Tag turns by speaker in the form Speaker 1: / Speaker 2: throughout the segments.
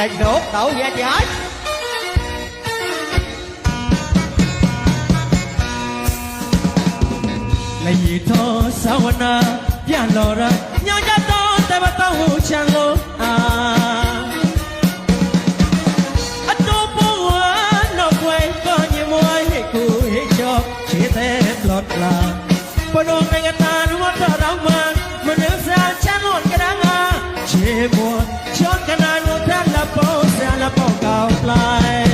Speaker 1: Thầy đốt đậu về chết là gì thôi sao na ya lora nhau ya to te ba tao chan lo atu po no quay có như môi cu cho chỉ thế lọt là po no ngày ta nó ta đau mà nước ra chán luôn cái đáng chỉ buồn cho cái này nó thật là bao xa là bao cao lại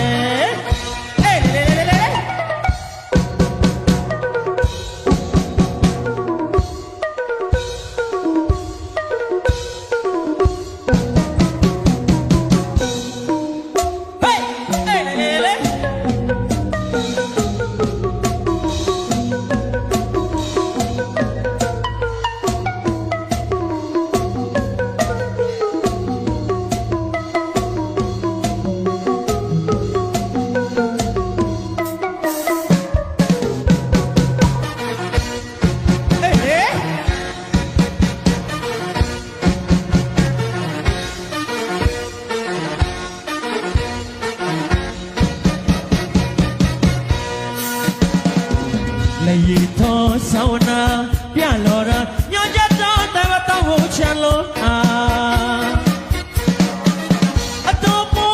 Speaker 1: là gì thôi sao na bia lora nhau ya to te ba tao chan lo atu po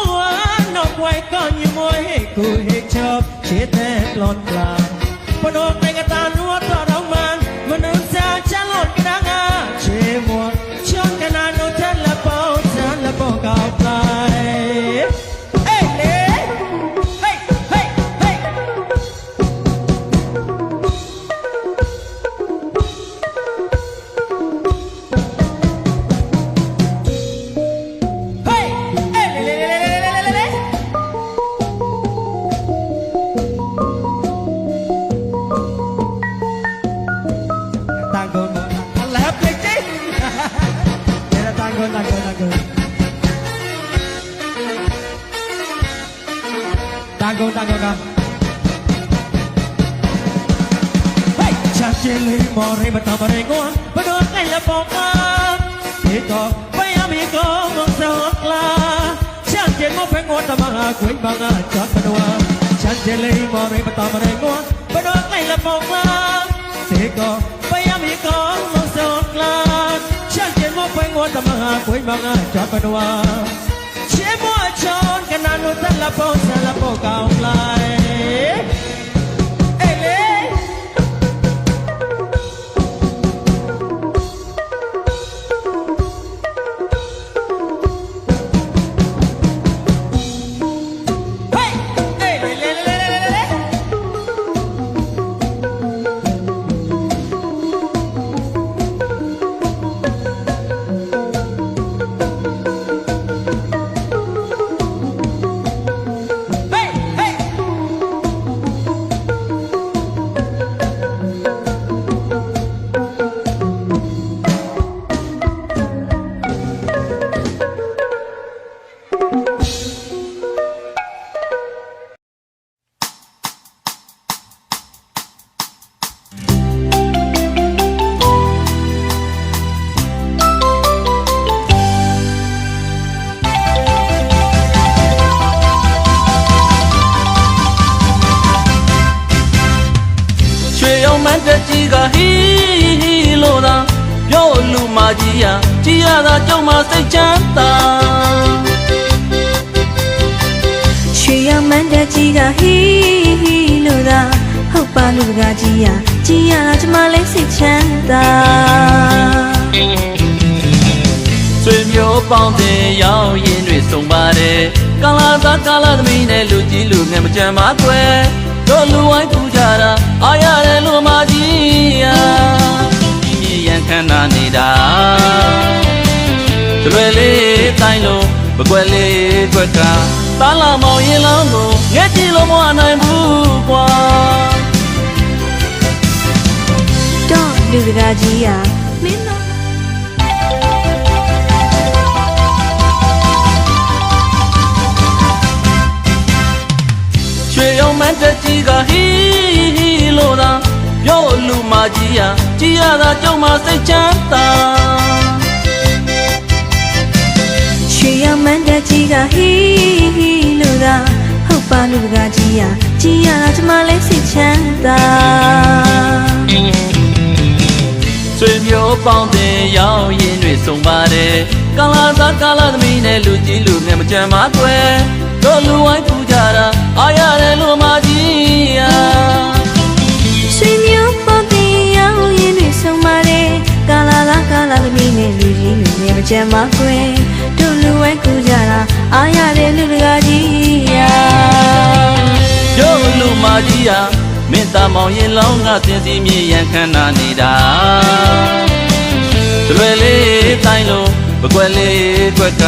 Speaker 1: no quay có như môi cu cho chỉ thế lọt là po no ngày ta nuốt ta đau man nước ra chán lọt cái đáng chỉ buồn cho cái này nó thật là bao xa là bao cao lại Tango ka. Hey, chachili mori batamare goa, pero kaya poka. Ito, bayami ko mong sahokla. Chachili mo pengo tamaha kuin banga chot panua. Chachili mori batamare goa, pero kaya poka. Ito, bayami ko mong sahokla. Chachili mo pengo tamaha kuin banga chot panua. Mua tròn cái nan nó rất là bao xa là bao cao lại hi lô ra yo lu ma chi ya da châu ma say chán ta
Speaker 2: chuyện yang man da hi lô ra hậu ba lu ga chi ya cho ma lấy say chán ta
Speaker 3: xuôi miêu bao thế yao yên rồi sông ba đê ca la mi này lu chi lu ngày một chân má quê cho lu ai tu cha ra ai ra lu ma chi ya yang khăn nani da cho lê lê tai lo bờ quê lê quê ca ta là màu yên lắm đồ nghe chi lo mua này bu qua
Speaker 2: đó lu ga chi ya min lo
Speaker 3: chuyện ông man chi hi lô ra yo lu ma chi ya da châu ma say chán ta
Speaker 2: chuyện မန်းတဲ့ကြီးကဟီဟီလို့သာဟုတ်ပါလူကကြီးရကြီးရတာကျမလေးစိတ်ချမ်းသာ
Speaker 3: ဆွေမျိုးပေါင်းတဲ့ရောက်ရင်တွေဆုံးပါတယ်ကာလာသားကာလာသမီးနဲ့လူကြီးလူငယ်မကြမ်းပါကွယ်တို့လူဝိုင်းပူကြတာအားရတယ်လို့မကြီးရ
Speaker 2: ဆွေမျိုးပေါင်းတဲ့ရောက်ရင်တွေဆုံးပါတယ်ကာလာလားကာလာသမီးနဲ့လူကြီးလူငယ်မကြမ်းပါကွယ်တို့လူဝဲကူကြတာအားရတယ်လူကကြီးရ
Speaker 3: တို့လူမကြီးရမင်းသားမောင်ရင်လောင်းကစင်စီမြေရန်ခန္ဓာနေတာလွယ်လေးတိုင်းလုံးပကွက်လေးကွက်က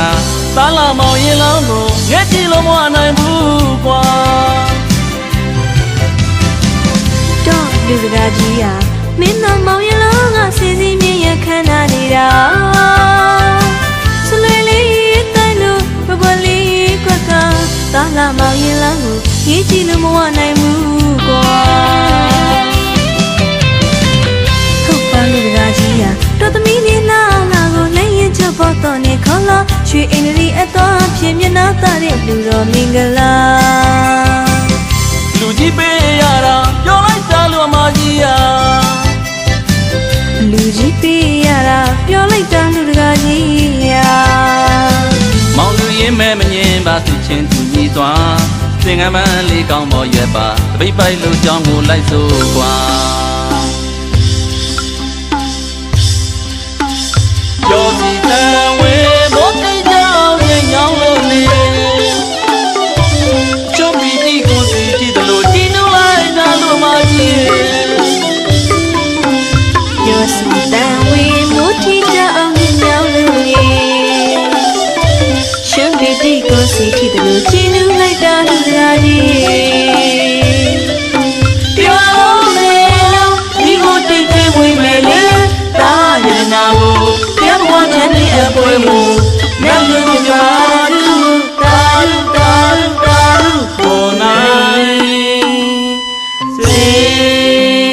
Speaker 3: သားလာမောင်ရင်လောင်းကိုငဲ့ကြည့်လို့မနိုင်ဘူးကွာ
Speaker 2: တော့လူကကြီးရမင်းတော်မောင်ရလောကစီစီမြင်ရခန္ဓာနေတာဆွေလေးတိုင်းလို့ဘဘလေးကွက်ကသာလာမောင်ရလောကိုရေးကြည့်လို့မဝနိုင်ဘူးကွာဟုတ်ပါလူကကြီးရတော်သမီးနေလာလာကိုလည်းရင်ချဖို့တော့နေခေါ်လို့ရွှေအင်္ဂလိပ်အတော်ဖြစ်မျက်နှာသားတဲ့လူတော်မင်္ဂလာ
Speaker 3: လူကြီးပေးရတာပြောလိုက်တာလူမကြီးရ
Speaker 2: လူကြီးပေးရတာပြောလိုက်တာလူတကာကြီးရ
Speaker 3: မောင်လူရင်မဲမငင်းပါသူချင်းသူကြီးသွားသင်္ကန်းပန်းလေးကောင်းပေါ်ရွက်ပါတပိတ်ပိုက်လူကြောင်းကိုလိုက်စို့ကွာယောစီတန်ဝေမောတိကြောင်းရင်ညောင်းလို့လေချုံပီတီကိုစီကြည့်တယ်လို့ဒီနူလိုက်တာလူမကြီး
Speaker 2: ယောစီတန်ဝေမိုးထီကြအောင်ညောင်းလို့လေရှမ်းပြည်တီကိုစီထီတယ်လို့ချီနူလိုက်တာလူတကာကြီးပြောလေလို့ဒီကိုတိတ်သေးဝင်မယ်လေတာရနာကိုပြောင်းသွားတဲ့နေ့အပွဲမူနဲ့လူကြတူတာလူတာလူတာလူ
Speaker 3: ပေါ်နိုင်စေ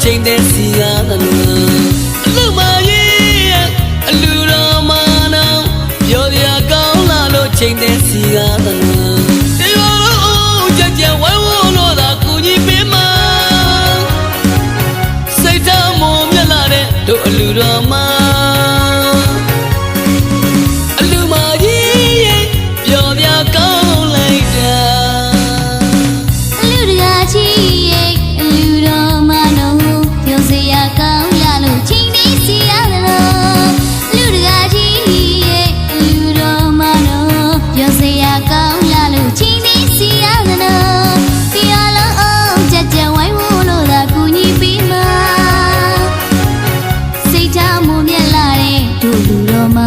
Speaker 3: ချိန်တဲ့စီရတယ်အလူမကြီးအလူတော်မနောင်ပြောရကောင်းလာလို့ချိန်တဲ့စီရတယ်ဒီလိုလို့ကြကြဝဲဝလို့သာကူညီပေးမစိတ်ထားမုံမြလာတဲ့တို့အလူတော်မအလူမကြီးပြောရကောင်းလိုက်တာ
Speaker 4: လူတကာကြီးလူတော်မနောပြောစရာကောင်းလာလို့ချိန်နေစီရတယ်လူတကာကြီးလူတော်မနောပြောစရာကောင်းလာလို့ချိန်နေစီရတယ်တရားလုံးအောင်ကြကြဝိုင်းဝလို့သာကူညီပေးမှာစိတ်ထားမမြတ်လာတဲ့တို့လူတော်မ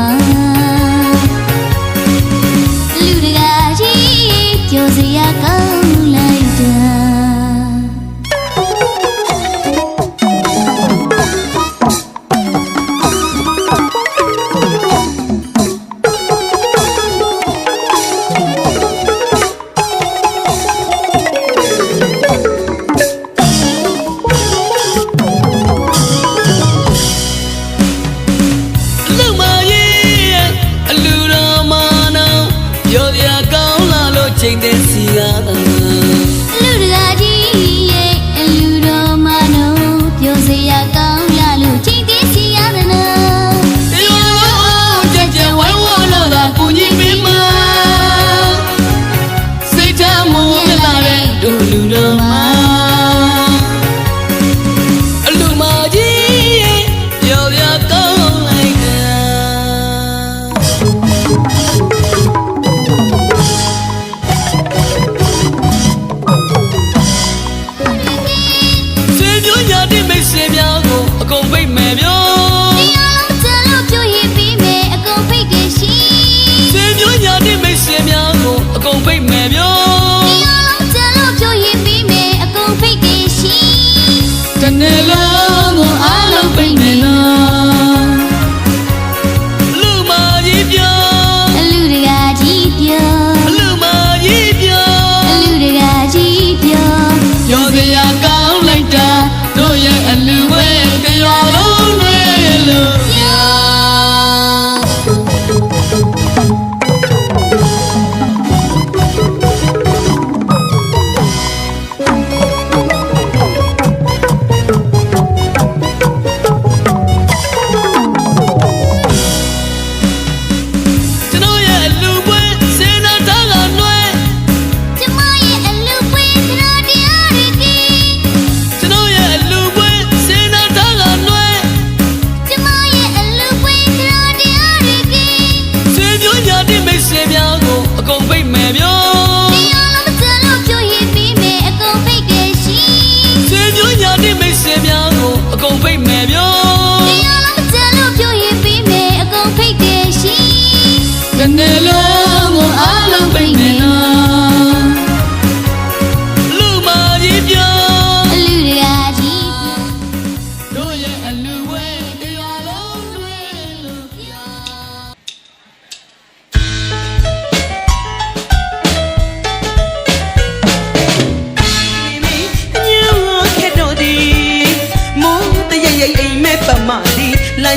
Speaker 4: လူတကာကြီးပြောစရာကောင်းလိုက်တာ
Speaker 3: လူမကြီးအလူတော်မနောင်ပြောရကောင်းလာလို့ချိန်တဲ့စီရတယ်
Speaker 4: လူတကာကြီးလူတော်မနောပြောစရာကောင်းလာလို့ချိန်သေးစီရတယ်နော်
Speaker 3: ဒီလိုကြကြဝိုင်းဝလို့သာကူညီပေးမစိတ်ထားမုံမြလာတဲ့တို့လူတော်မအလူမကြီးပြောရကောင်းလိုက်တာ
Speaker 4: လ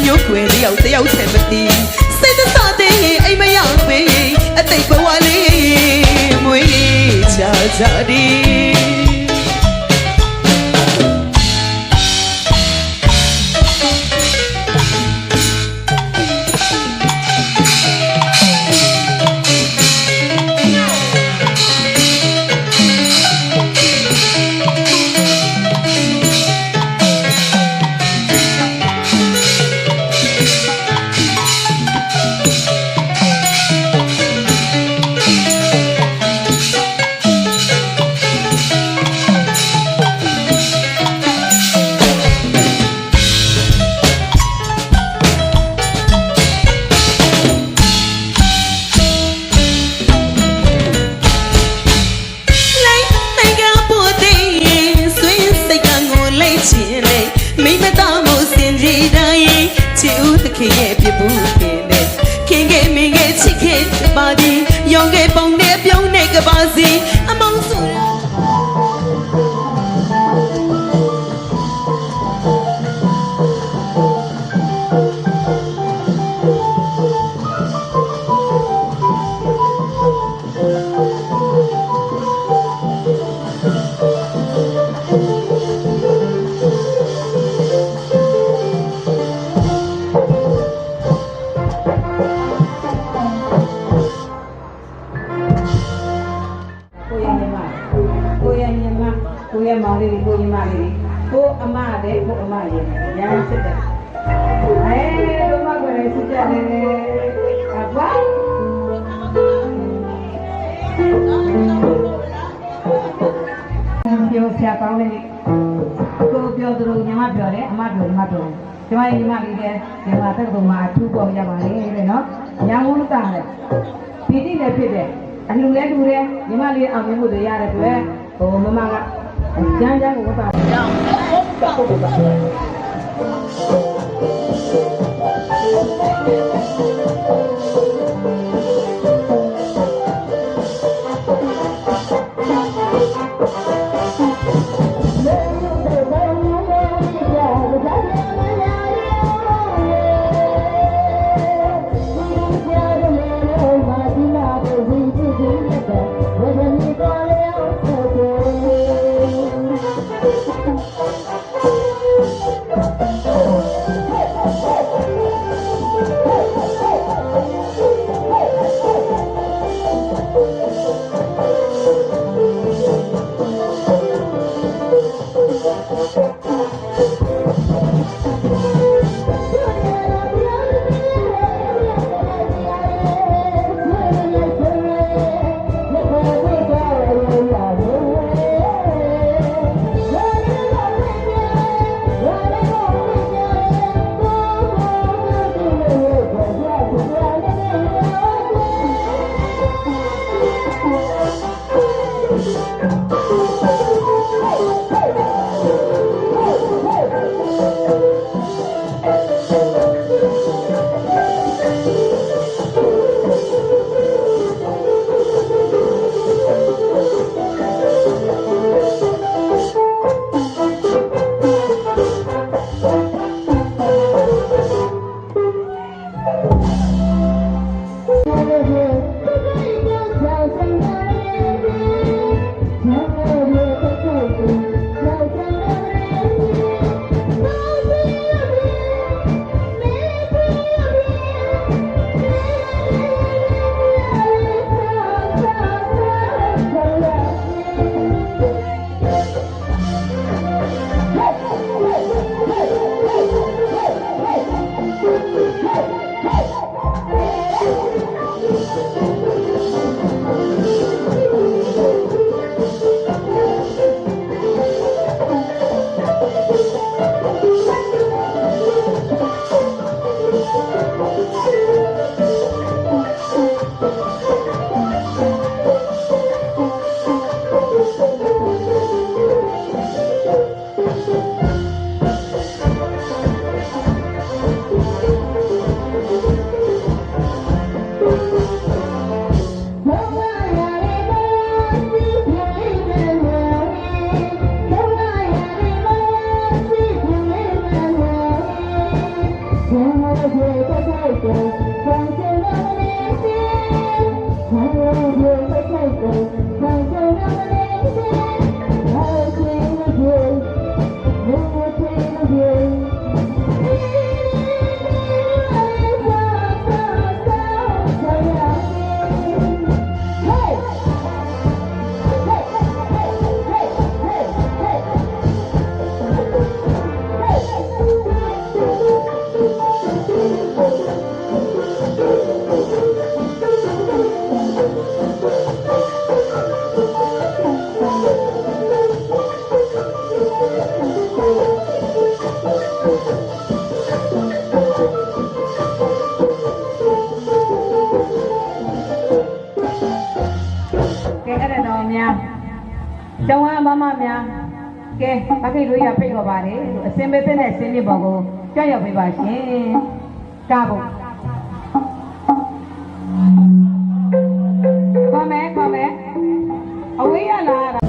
Speaker 2: ညိုခွေတယောက်တည်းမသိစိတ်သတဲ့အိမ်မရောက်ပေအသိဘဝလေးမွေးချကြသည် ခင်ရဲ့ပြဘူးခင်နဲ့ခင်ကမင်းကချစ်ခင်ပါသည်ရောင်ကပုံနဲ့ပြုံးနဲ့ကပါစီအမောင်ဆိုတာ
Speaker 5: ကိုရဲ့မောင်လေးကိုညီမလေးကိုအမတဲ့ကိုအမရဲ့ညာစစ်တယ်တို့မကွယ်စစ်တယ်အဘပြောဆရာကောင်းလေးကိုပြောသူတို့ညီမပြောတယ်အမပြောညီမပြောကျမရဲ့ညီမလေးတဲ့ဒီမှာတက်ကုန်မှာအထူးပေါ်ရပါလေတဲ့နော်ညာဝန်းတာတဲ့ဒီတိလည်းဖြစ်တယ်အလူလဲတူတယ်ညီမလေးအောင်မြင်မှုတွေရတဲ့အတွက်ဟိုမမက ကျန်းကျန်းကိုပါကြောင်း ကျောင်းအားမမများကဲဘာကိလို့ရဖိတ်ခေါ်ပါလေအစင်ပဲတဲ့နဲ့ဆင်းပြပေါ်ကိုကြောက်ရောက်ပေးပါရှင်ကားဖို့ခေါ်မယ်အဝေးရလာတာ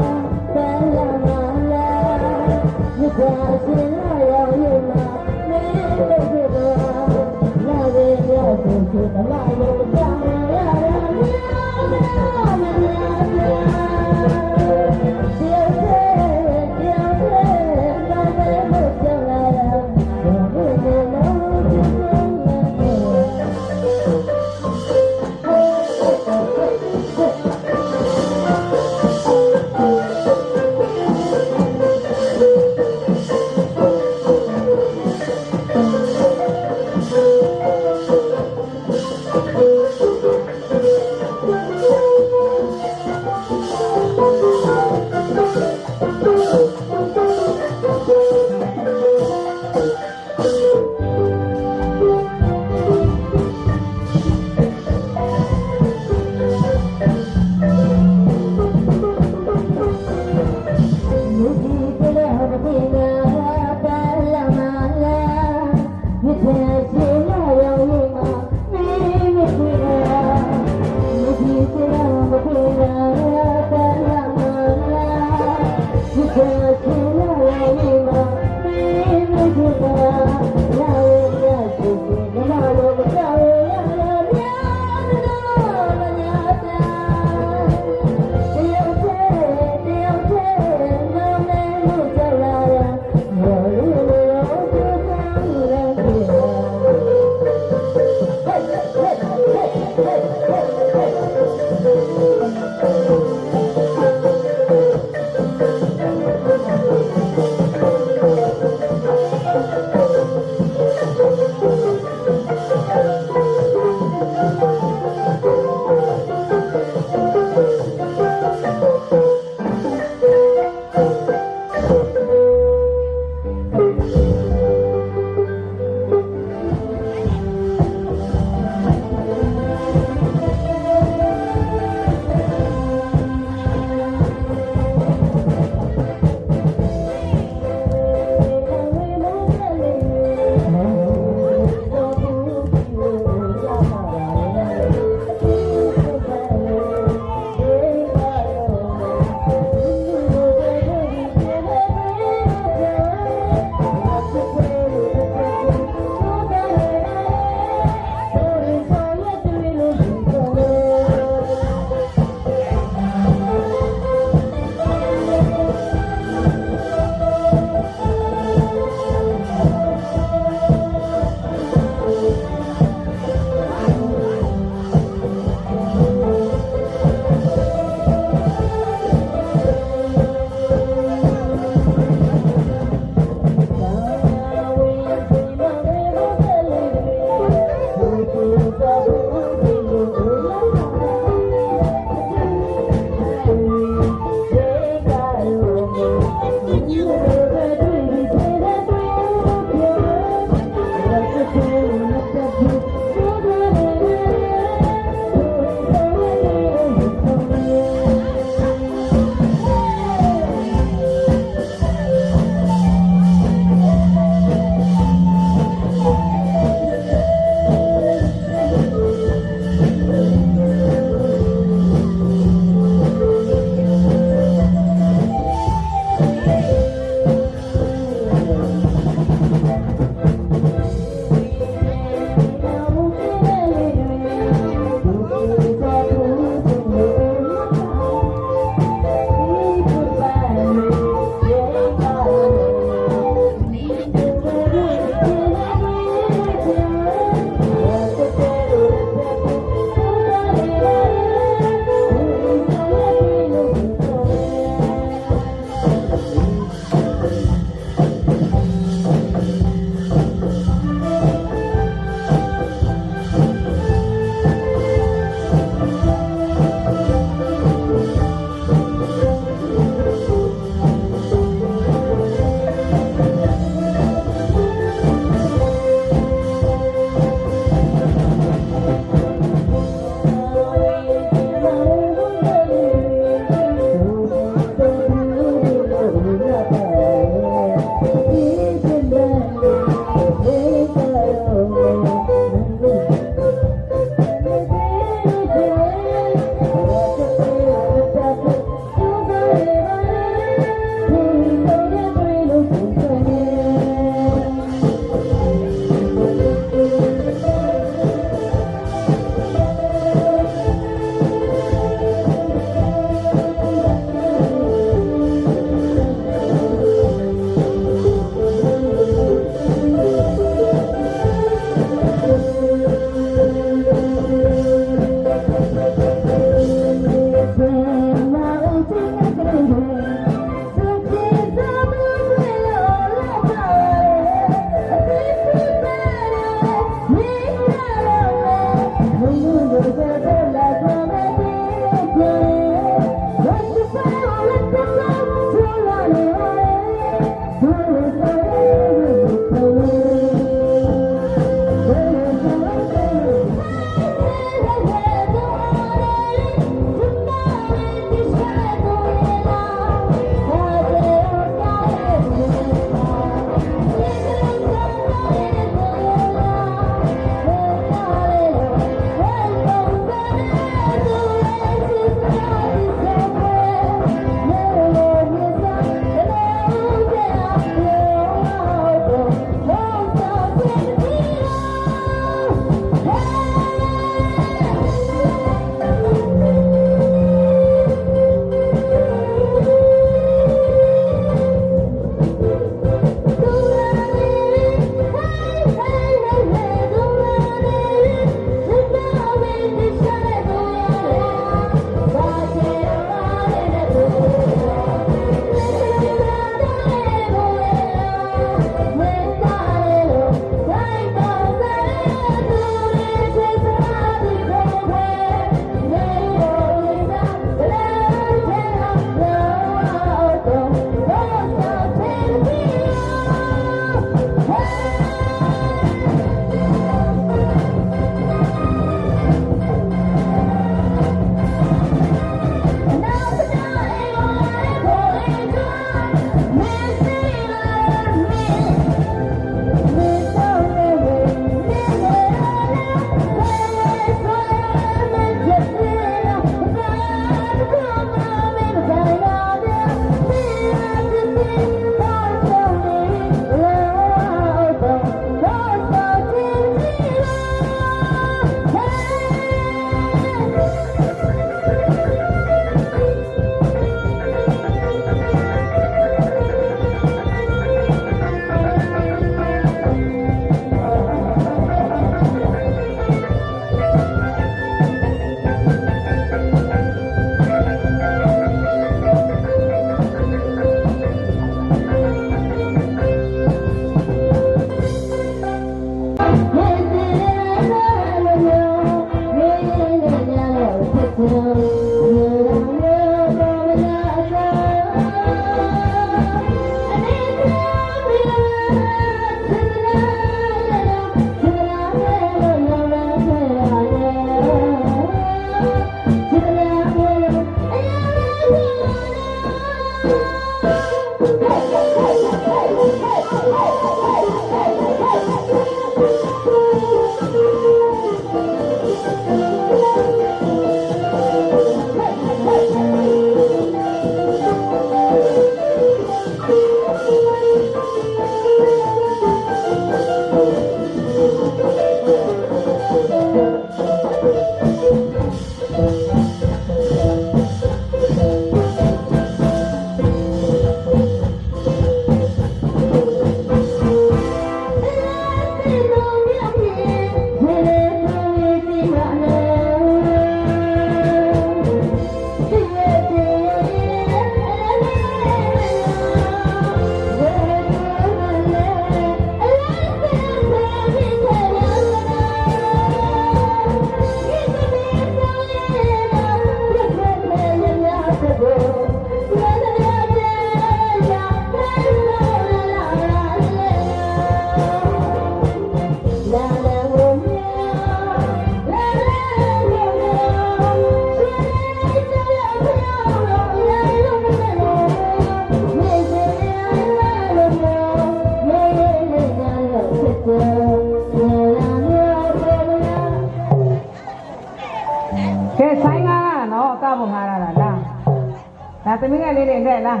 Speaker 5: သမီးငယ်လေးတွေခဲ့လား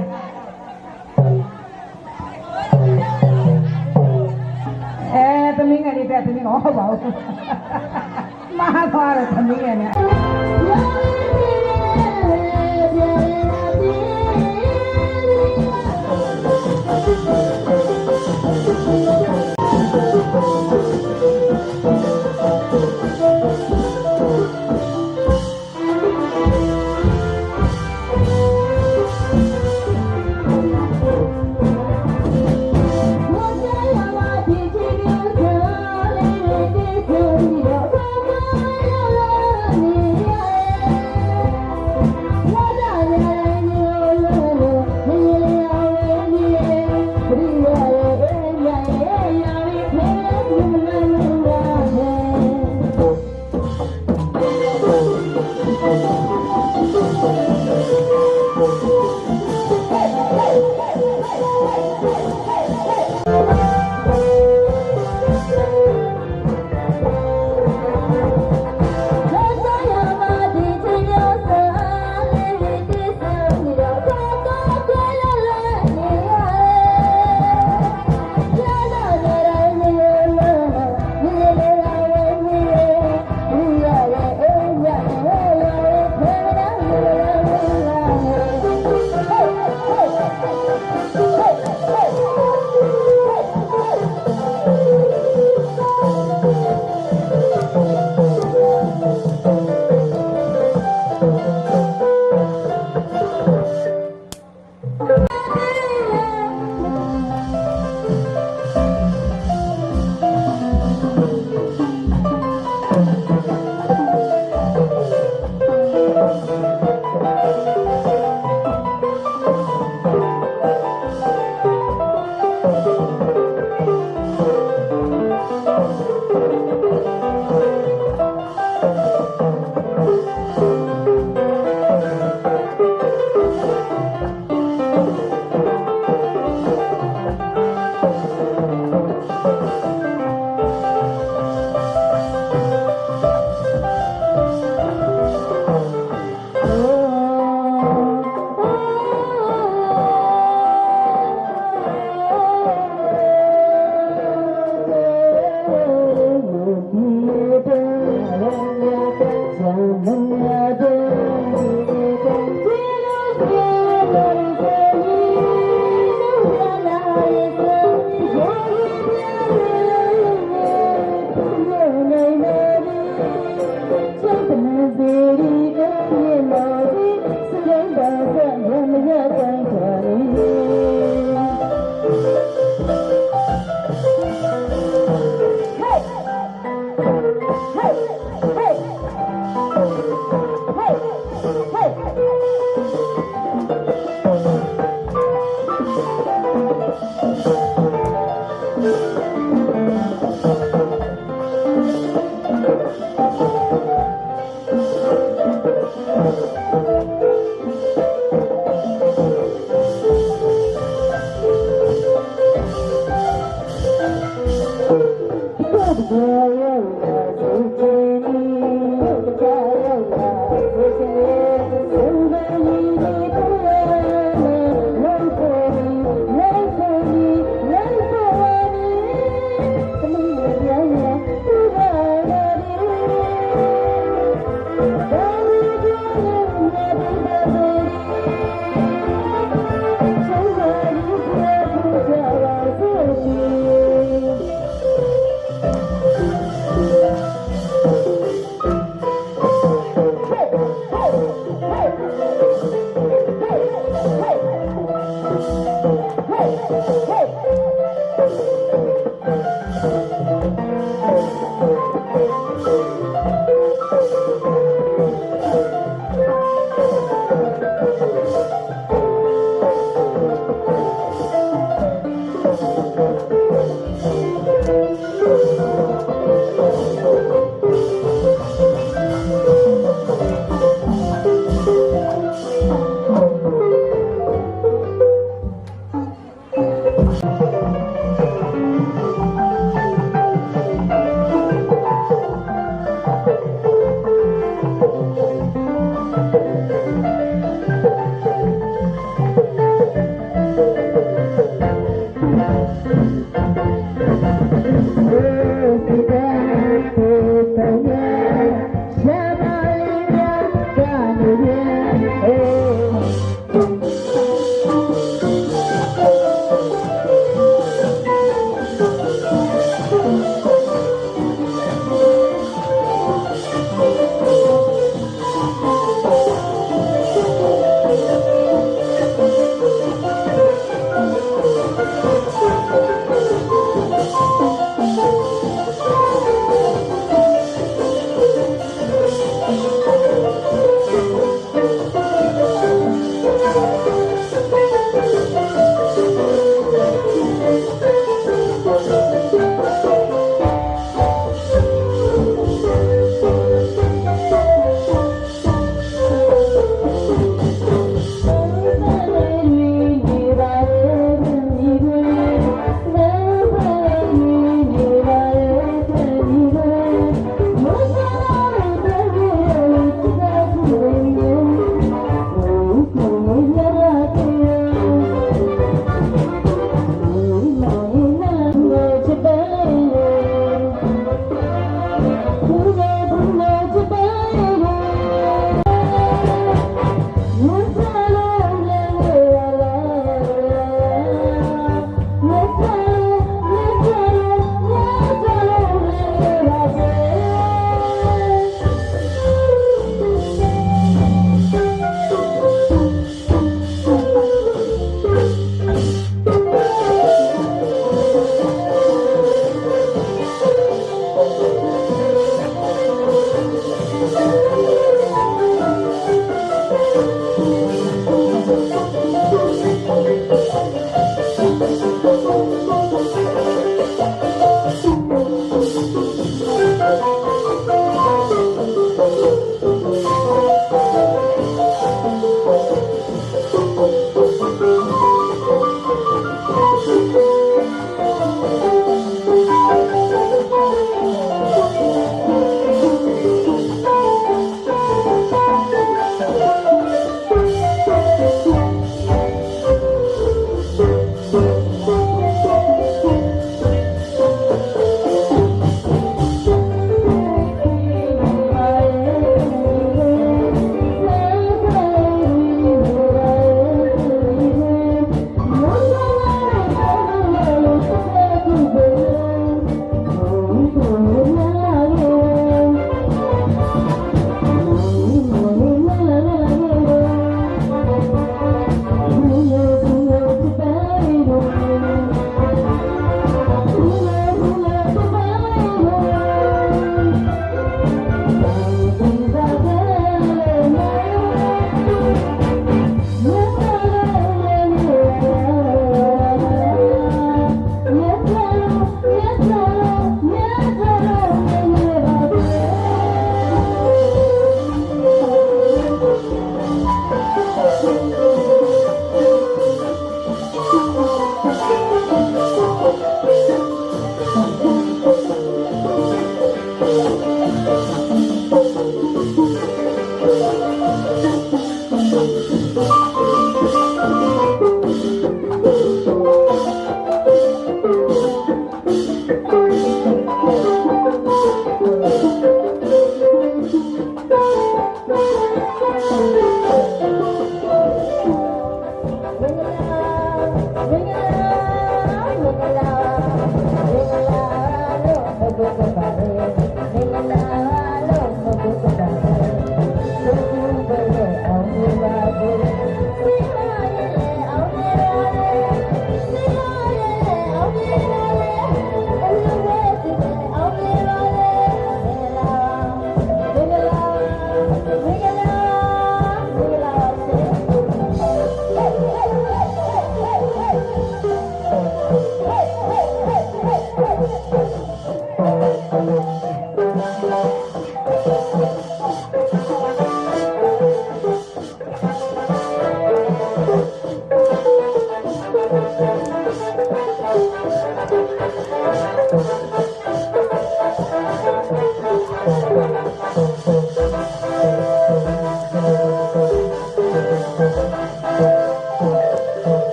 Speaker 5: သမီးငယ်လေးတဲ့သမီးကဟုတ်ပါဘူးမဟာသွားတယ်သမီးငယ်နဲ့ ဟ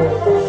Speaker 4: Thank you.